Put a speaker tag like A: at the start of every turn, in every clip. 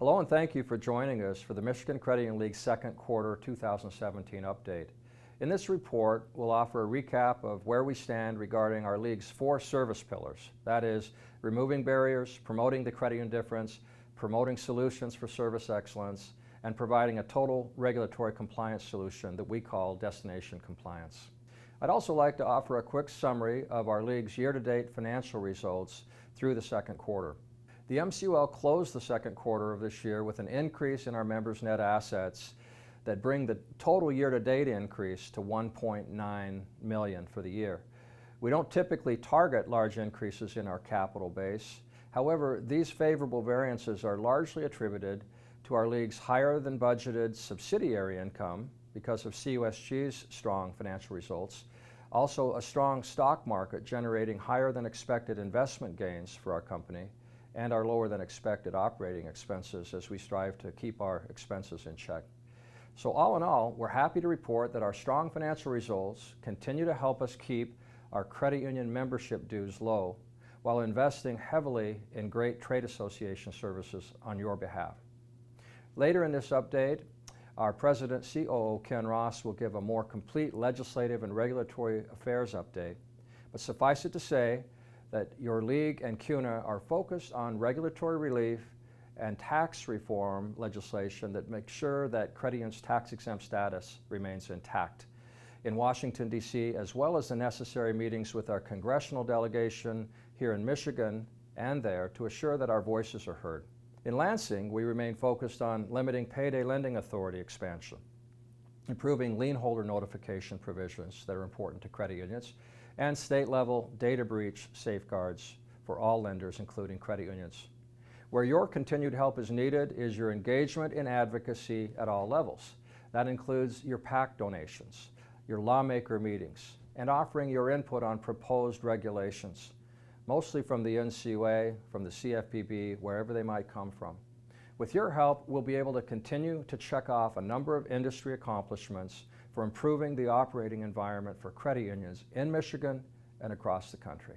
A: Hello and thank you for joining us for the Michigan Credit Union League's second quarter 2017 update. In this report, we'll offer a recap of where we stand regarding our league's 4 service pillars. That is, removing barriers, promoting the credit union difference, promoting solutions for service excellence, and providing a total regulatory compliance solution that we call destination compliance. I'd also like to offer a quick summary of our league's year-to-date financial results through the second quarter. The MCUL closed the second quarter of this year with an increase in our members' net assets that bring the total year-to-date increase to $1.9 million for the year. We don't typically target large increases in our capital base. However, these favorable variances are largely attributed to our league's higher than budgeted subsidiary income because of CUSG's strong financial results, also a strong stock market generating higher than expected investment gains for our company, and our lower than expected operating expenses as we strive to keep our expenses in check. So all in all, we're happy to report that our strong financial results continue to help us keep our credit union membership dues low while investing heavily in great trade association services on your behalf. Later in this update, our President COO Ken Ross will give a more complete legislative and regulatory affairs update, but suffice it to say that your league and CUNA are focused on regulatory relief and tax reform legislation that makes sure that credit union's tax-exempt status remains intact in Washington, D.C., as well as the necessary meetings with our congressional delegation here in Michigan and there to assure that our voices are heard. In Lansing, we remain focused on limiting payday lending authority expansion, improving lien holder notification provisions that are important to credit unions, and state-level data breach safeguards for all lenders, including credit unions. Where your continued help is needed is your engagement in advocacy at all levels. That includes your PAC donations, your lawmaker meetings, and offering your input on proposed regulations, mostly from the NCUA, from the CFPB, wherever they might come from. With your help, we'll be able to continue to check off a number of industry accomplishments for improving the operating environment for credit unions in Michigan and across the country.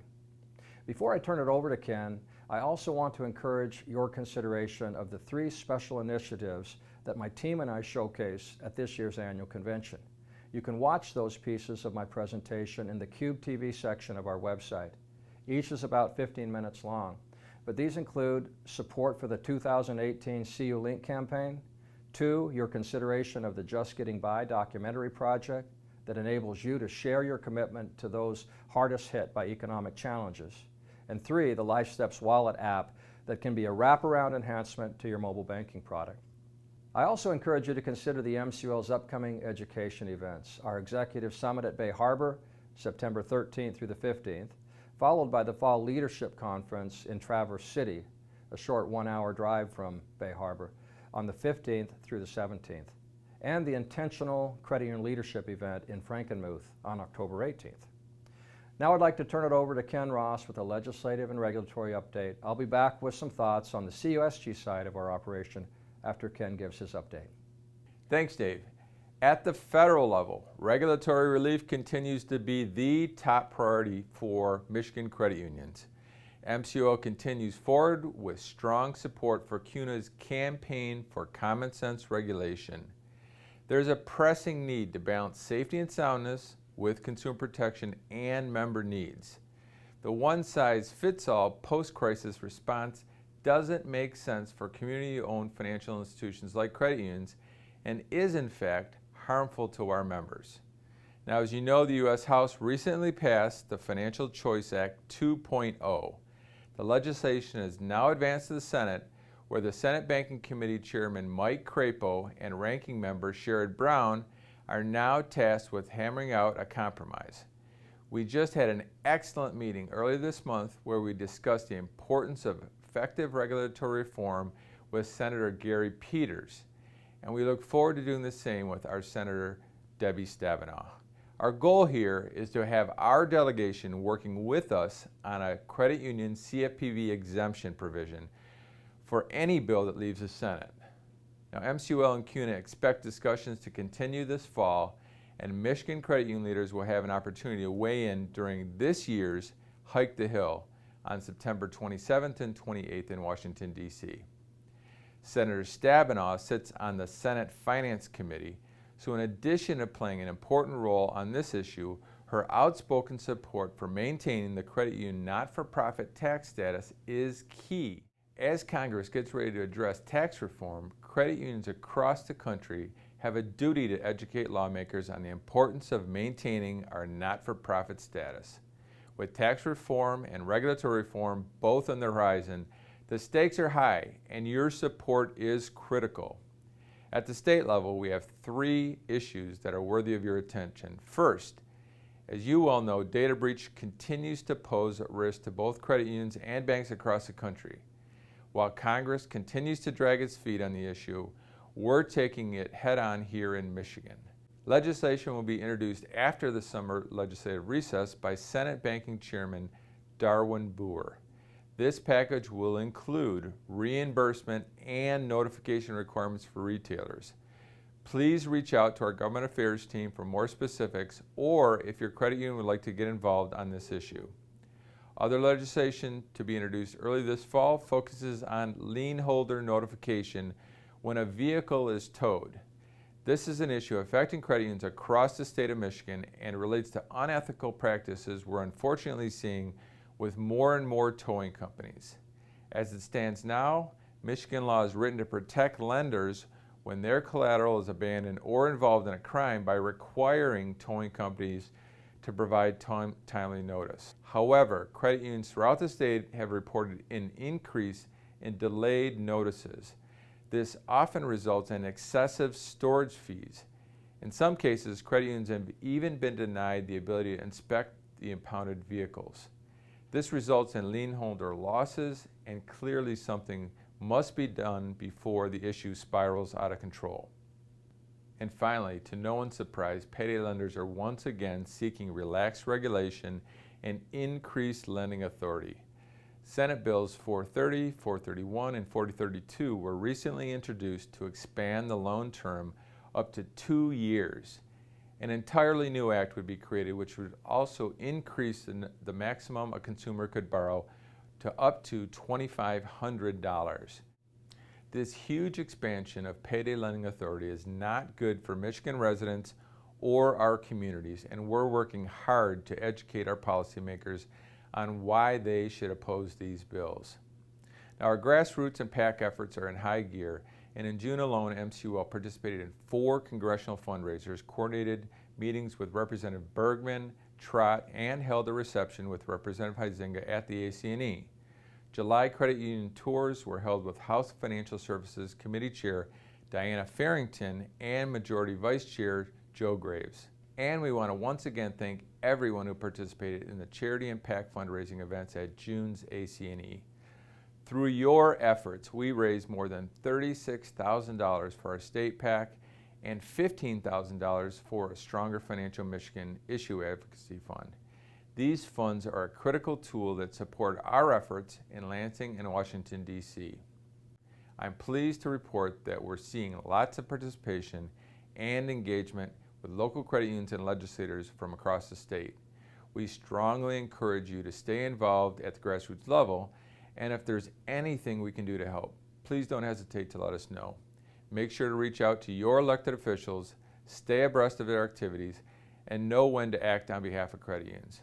A: Before I turn it over to Ken, I also want to encourage your consideration of the 3 special initiatives that my team and I showcase at this year's annual convention. You can watch those pieces of my presentation in the Cube TV section of our website. Each is about 15 minutes long, but these include support for the 2018 CU Link campaign, 2, your consideration of the Just Getting By documentary project that enables you to share your commitment to those hardest hit by economic challenges, and 3, the LifeSteps Wallet app that can be a wraparound enhancement to your mobile banking product. I also encourage you to consider the MCUL's upcoming education events, our Executive Summit at Bay Harbor, September 13th through the 15th, followed by the Fall Leadership Conference in Traverse City, a short 1-hour drive from Bay Harbor, on the 15th through the 17th, and the Intentional Credit Union Leadership event in Frankenmuth on October 18th. Now I'd like to turn it over to Ken Ross with a legislative and regulatory update. I'll be back with some thoughts on the CUSG side of our operation after Ken gives his update.
B: Thanks, Dave. At the federal level, regulatory relief continues to be the top priority for Michigan credit unions. MCUL continues forward with strong support for CUNA's campaign for common sense regulation. There's a pressing need to balance safety and soundness with consumer protection and member needs. The one-size-fits-all post-crisis response doesn't make sense for community-owned financial institutions like credit unions and is in fact harmful to our members. Now, as you know, the U.S. House recently passed the Financial Choice Act 2.0. The legislation is now advanced to the Senate, where the Senate Banking Committee Chairman Mike Crapo and Ranking Member Sherrod Brown are now tasked with hammering out a compromise. We just had an excellent meeting earlier this month where we discussed the importance of effective regulatory reform with Senator Gary Peters, and we look forward to doing the same with our Senator Debbie Stabenow. Our goal here is to have our delegation working with us on a credit union CFPB exemption provision for any bill that leaves the Senate. Now, MCUL and CUNA expect discussions to continue this fall, and Michigan credit union leaders will have an opportunity to weigh in during this year's Hike the Hill on September 27th and 28th in Washington, D.C. Senator Stabenow sits on the Senate Finance Committee, so in addition to playing an important role on this issue, her outspoken support for maintaining the credit union not-for-profit tax status is key. As Congress gets ready to address tax reform, credit unions across the country have a duty to educate lawmakers on the importance of maintaining our not-for-profit status. With tax reform and regulatory reform both on the horizon, the stakes are high and your support is critical. At the state level, we have 3 issues that are worthy of your attention. First, as you well know, data breach continues to pose a risk to both credit unions and banks across the country. While Congress continues to drag its feet on the issue, we're taking it head on here in Michigan. Legislation will be introduced after the summer legislative recess by Senate Banking Chairman Darwin Boer. This package will include reimbursement and notification requirements for retailers. Please reach out to our government affairs team for more specifics, or if your credit union would like to get involved on this issue. Other legislation to be introduced early this fall focuses on lien holder notification when a vehicle is towed. This is an issue affecting credit unions across the state of Michigan and relates to unethical practices we're unfortunately seeing with more and more towing companies. As it stands now, Michigan law is written to protect lenders when their collateral is abandoned or involved in a crime by requiring towing companies to provide timely notice. However, credit unions throughout the state have reported an increase in delayed notices. This often results in excessive storage fees. In some cases, credit unions have even been denied the ability to inspect the impounded vehicles. This results in lien holder losses, and clearly something must be done before the issue spirals out of control. And finally, to no one's surprise, payday lenders are once again seeking relaxed regulation and increased lending authority. Senate Bills 430, 431, and 4032 were recently introduced to expand the loan term up to 2 years. An entirely new act would be created which would also increase the maximum a consumer could borrow to up to $2,500. This huge expansion of payday lending authority is not good for Michigan residents or our communities, and we're working hard to educate our policymakers on why they should oppose these bills. Now, our grassroots and PAC efforts are in high gear, and in June alone, MCUL participated in 4 congressional fundraisers, coordinated meetings with Representative Bergman, Trott, and held a reception with Representative Huizinga at the AC&E. July credit union tours were held with House Financial Services Committee Chair Diana Farrington and Majority Vice Chair Joe Graves. And we want to once again thank everyone who participated in the charity and PAC fundraising events at June's AC&E. Through your efforts, we raised more than $36,000 for our state PAC and $15,000 for a Stronger Financial Michigan Issue Advocacy Fund. These funds are a critical tool that support our efforts in Lansing and Washington, D.C. I'm pleased to report that we're seeing lots of participation and engagement with local credit unions and legislators from across the state. We strongly encourage you to stay involved at the grassroots level, and if there's anything we can do to help, please don't hesitate to let us know. Make sure to reach out to your elected officials, stay abreast of their activities, and know when to act on behalf of credit unions.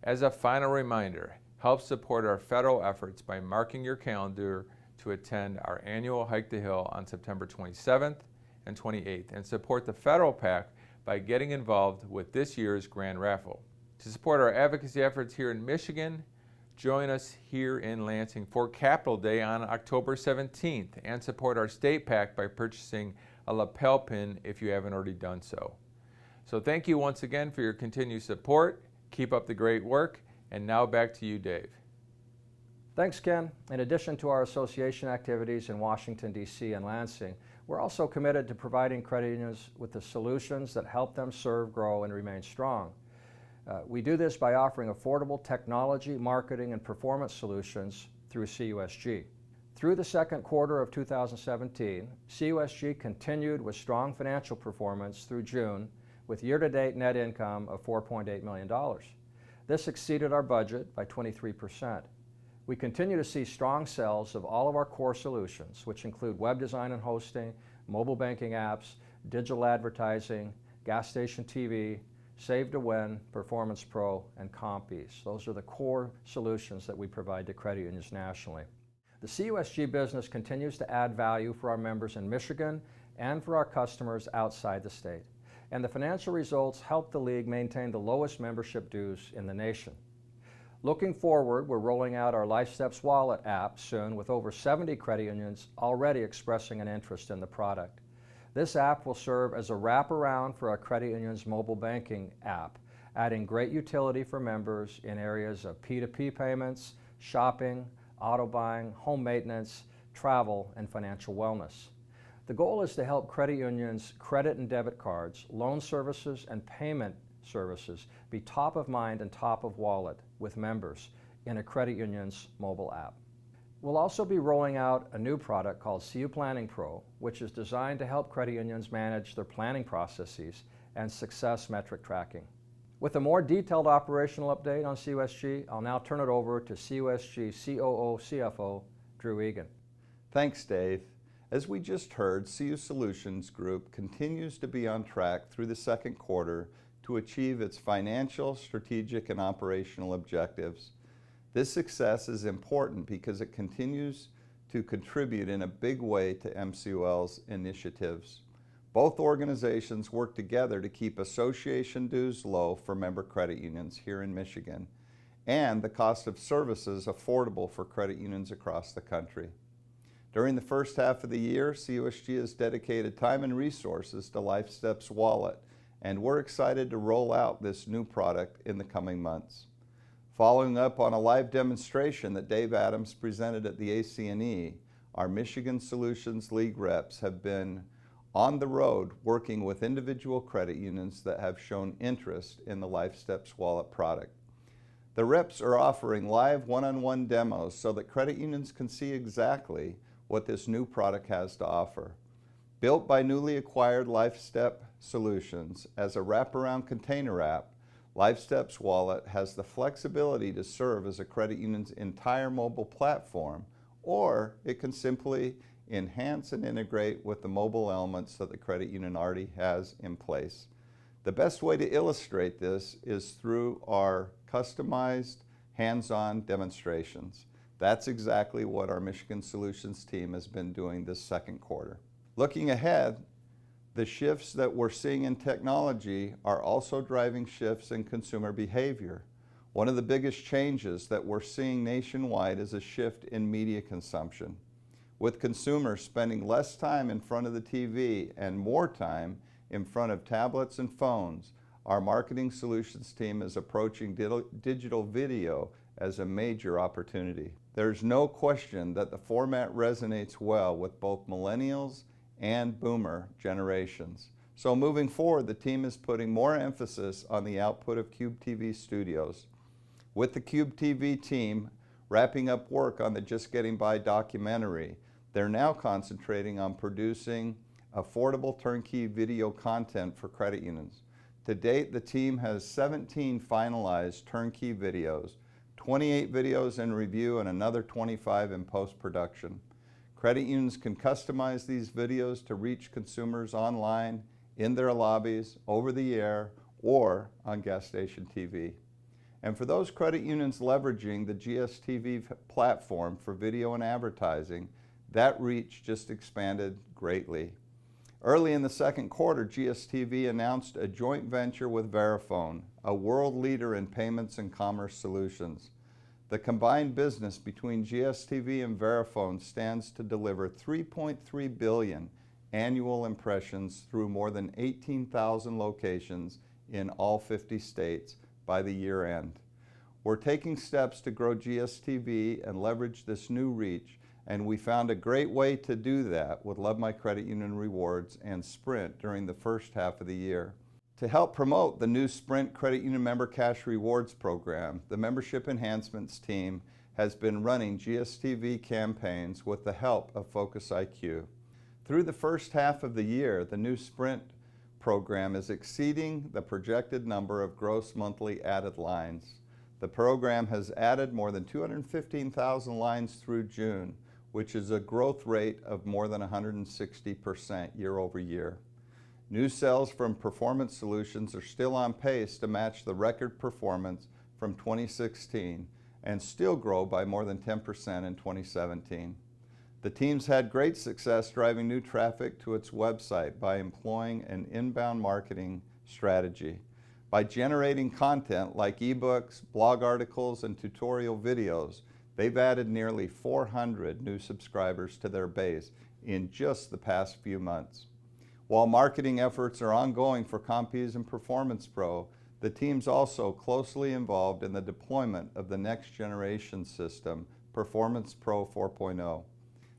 B: As a final reminder, help support our federal efforts by marking your calendar to attend our annual Hike the Hill on September 27th and 28th, and support the federal PAC by getting involved with this year's Grand Raffle. To support our advocacy efforts here in Michigan, join us here in Lansing for Capitol Day on October 17th, and support our state PAC by purchasing a lapel pin if you haven't already done so. So thank you once again for your continued support. Keep up the great work, and now back to you, Dave.
A: Thanks, Ken. In addition to our association activities in Washington, D.C. and Lansing, we're also committed to providing credit unions with the solutions that help them serve, grow, and remain strong. We do this by offering affordable technology, marketing, and performance solutions through CUSG. Through the second quarter of 2017, CUSG continued with strong financial performance through June, with year-to-date net income of $4.8 million. This exceeded our budget by 23%. We continue to see strong sales of all of our core solutions, which include web design and hosting, mobile banking apps, digital advertising, gas station TV, Save to Win, Performance Pro, and CompEase. Those are the core solutions that we provide to credit unions nationally. The CUSG business continues to add value for our members in Michigan and for our customers outside the state. And the financial results help the League maintain the lowest membership dues in the nation. Looking forward, we're rolling out our LifeSteps Wallet app soon with over 70 credit unions already expressing an interest in the product. This app will serve as a wraparound for our credit union's mobile banking app, adding great utility for members in areas of P2P payments, shopping, auto buying, home maintenance, travel, and financial wellness. The goal is to help credit unions' credit and debit cards, loan services, and payment services be top of mind and top of wallet with members in a credit union's mobile app. We'll also be rolling out a new product called CU Planning Pro, which is designed to help credit unions manage their planning processes and success metric tracking. With a more detailed operational update on CUSG, I'll now turn it over to CUSG COO CFO Drew Egan.
C: Thanks, Dave. As we just heard, CU Solutions Group continues to be on track through the second quarter to achieve its financial, strategic, and operational objectives. This success is important because it continues to contribute in a big way to MCUL's initiatives. Both organizations work together to keep association dues low for member credit unions here in Michigan and the cost of services affordable for credit unions across the country. During the first half of the year, CUSG has dedicated time and resources to LifeSteps Wallet, and we're excited to roll out this new product in the coming months. Following up on a live demonstration that Dave Adams presented at the AC&E, our Michigan Solutions League reps have been on the road working with individual credit unions that have shown interest in the LifeSteps Wallet product. The reps are offering live one-on-one demos so that credit unions can see exactly what this new product has to offer. Built by newly acquired LifeStep Solutions as a wraparound container app, LifeSteps Wallet has the flexibility to serve as a credit union's entire mobile platform, or it can simply enhance and integrate with the mobile elements that the credit union already has in place. The best way to illustrate this is through our customized hands-on demonstrations. That's exactly what our Michigan Solutions team has been doing this second quarter. Looking ahead, the shifts that we're seeing in technology are also driving shifts in consumer behavior. One of the biggest changes that we're seeing nationwide is a shift in media consumption. With consumers spending less time in front of the TV and more time in front of tablets and phones, our marketing solutions team is approaching digital video as a major opportunity. There's no question that the format resonates well with both millennials and boomer generations. So moving forward, the team is putting more emphasis on the output of Cube TV studios. With the Cube TV team wrapping up work on the Just Getting By documentary, they're now concentrating on producing affordable turnkey video content for credit unions. To date, the team has 17 finalized turnkey videos, 28 videos in review, and another 25 in post-production. Credit unions can customize these videos to reach consumers online, in their lobbies, over the air, or on gas station TV. And for those credit unions leveraging the GSTV platform for video and advertising, that reach just expanded greatly. Early in the second quarter, GSTV announced a joint venture with Verifone, a world leader in payments and commerce solutions. The combined business between GSTV and Verifone stands to deliver 3.3 billion annual impressions through more than 18,000 locations in all 50 states by the year end. We're taking steps to grow GSTV and leverage this new reach, and we found a great way to do that with Love My Credit Union Rewards and Sprint during the first half of the year. To help promote the new Sprint Credit Union Member Cash Rewards program, the Membership Enhancements team has been running GSTV campaigns with the help of Focus IQ. Through the first half of the year, the new Sprint program is exceeding the projected number of gross monthly added lines. The program has added more than 215,000 lines through June, which is a growth rate of more than 160% year over year. New sales from Performance Solutions are still on pace to match the record performance from 2016 and still grow by more than 10% in 2017. The team's had great success driving new traffic to its website by employing an inbound marketing strategy. By generating content like ebooks, blog articles, and tutorial videos, they've added nearly 400 new subscribers to their base in just the past few months. While marketing efforts are ongoing for Compees and Performance Pro, the team's also closely involved in the deployment of the next generation system, Performance Pro 4.0.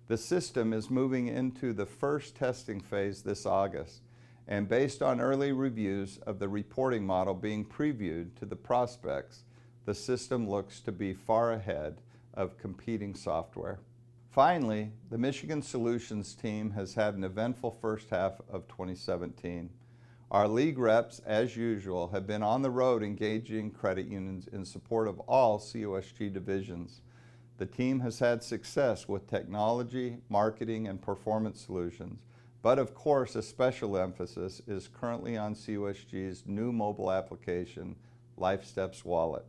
C: The system is moving into the first testing phase this August, and based on early reviews of the reporting model being previewed to the prospects, the system looks to be far ahead of competing software. Finally, the Michigan Solutions team has had an eventful first half of 2017. Our league reps, as usual, have been on the road engaging credit unions in support of all COSG divisions. The team has had success with technology, marketing, and performance solutions, but of course a special emphasis is currently on COSG's new mobile application, LifeSteps Wallet.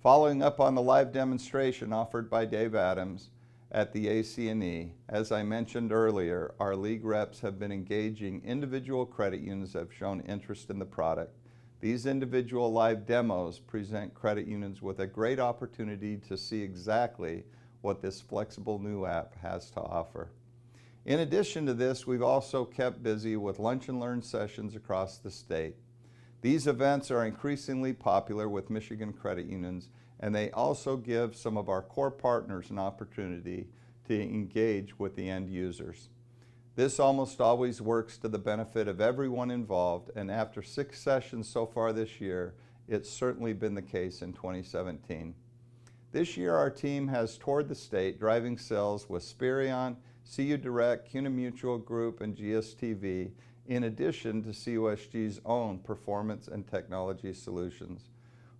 C: Following up on the live demonstration offered by Dave Adams at the AC&E, as I mentioned earlier, our league reps have been engaging individual credit unions that have shown interest in the product. These individual live demos present credit unions with a great opportunity to see exactly what this flexible new app has to offer. In addition to this, we've also kept busy with lunch and learn sessions across the state. These events are increasingly popular with Michigan credit unions, and they also give some of our core partners an opportunity to engage with the end users. This almost always works to the benefit of everyone involved, and after 6 sessions so far this year, it's certainly been the case in 2017. This year our team has toured the state driving sales with Spirion, CU Direct, CUNA Mutual Group, and GSTV, in addition to COSG's own performance and technology solutions.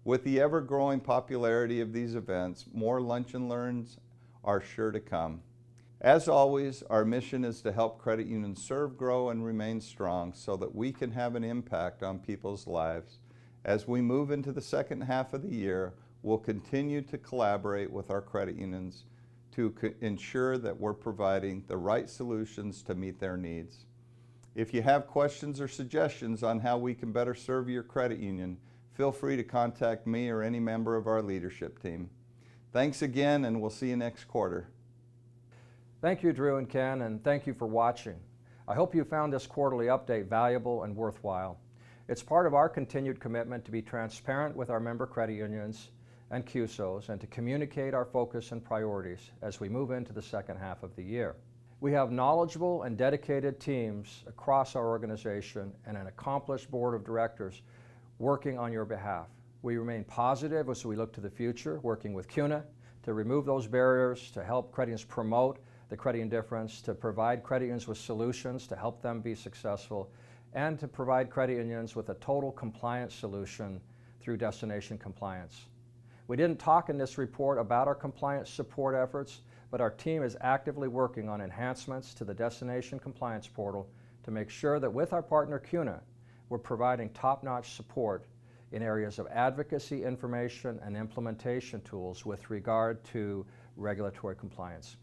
C: With the ever-growing popularity of these events, more lunch and learns are sure to come. As always, our mission is to help credit unions serve, grow, and remain strong so that we can have an impact on people's lives. As we move into the second half of the year, we'll continue to collaborate with our credit unions to ensure that we're providing the right solutions to meet their needs. If you have questions or suggestions on how we can better serve your credit union, feel free to contact me or any member of our leadership team. Thanks again, and we'll see you next quarter.
A: Thank you, Drew and Ken, and thank you for watching. I hope you found this quarterly update valuable and worthwhile. It's part of our continued commitment to be transparent with our member credit unions and CUSOs and to communicate our focus and priorities as we move into the second half of the year. We have knowledgeable and dedicated teams across our organization and an accomplished board of directors working on your behalf. We remain positive as we look to the future, working with CUNA to remove those barriers, to help credit unions promote the credit union difference, to provide credit unions with solutions to help them be successful, and to provide credit unions with a total compliance solution through destination compliance. We didn't talk in this report about our compliance support efforts, but our team is actively working on enhancements to the destination compliance portal to make sure that with our partner CUNA, we're providing top-notch support in areas of advocacy, information, and implementation tools with regard to regulatory compliance.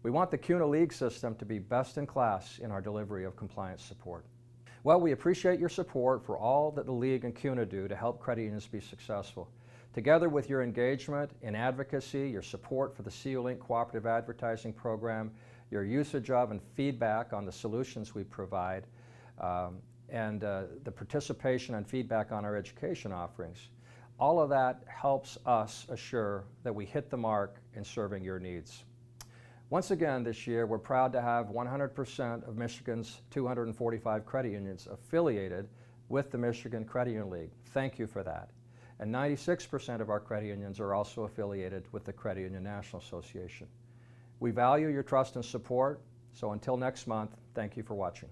A: We want the CUNA League system to be best in class in our delivery of compliance support. Well, we appreciate your support for all that the League and CUNA do to help credit unions be successful. Together with your engagement in advocacy, your support for the CU Link Cooperative Advertising Program, your usage of and feedback on the solutions we provide, and the participation and feedback on our education offerings, all of that helps us assure that we hit the mark in serving your needs. Once again this year, we're proud to have 100% of Michigan's 245 credit unions affiliated with the Michigan Credit Union League. Thank you for that. And 96% of our credit unions are also affiliated with the Credit Union National Association. We value your trust and support, so until next month, thank you for watching.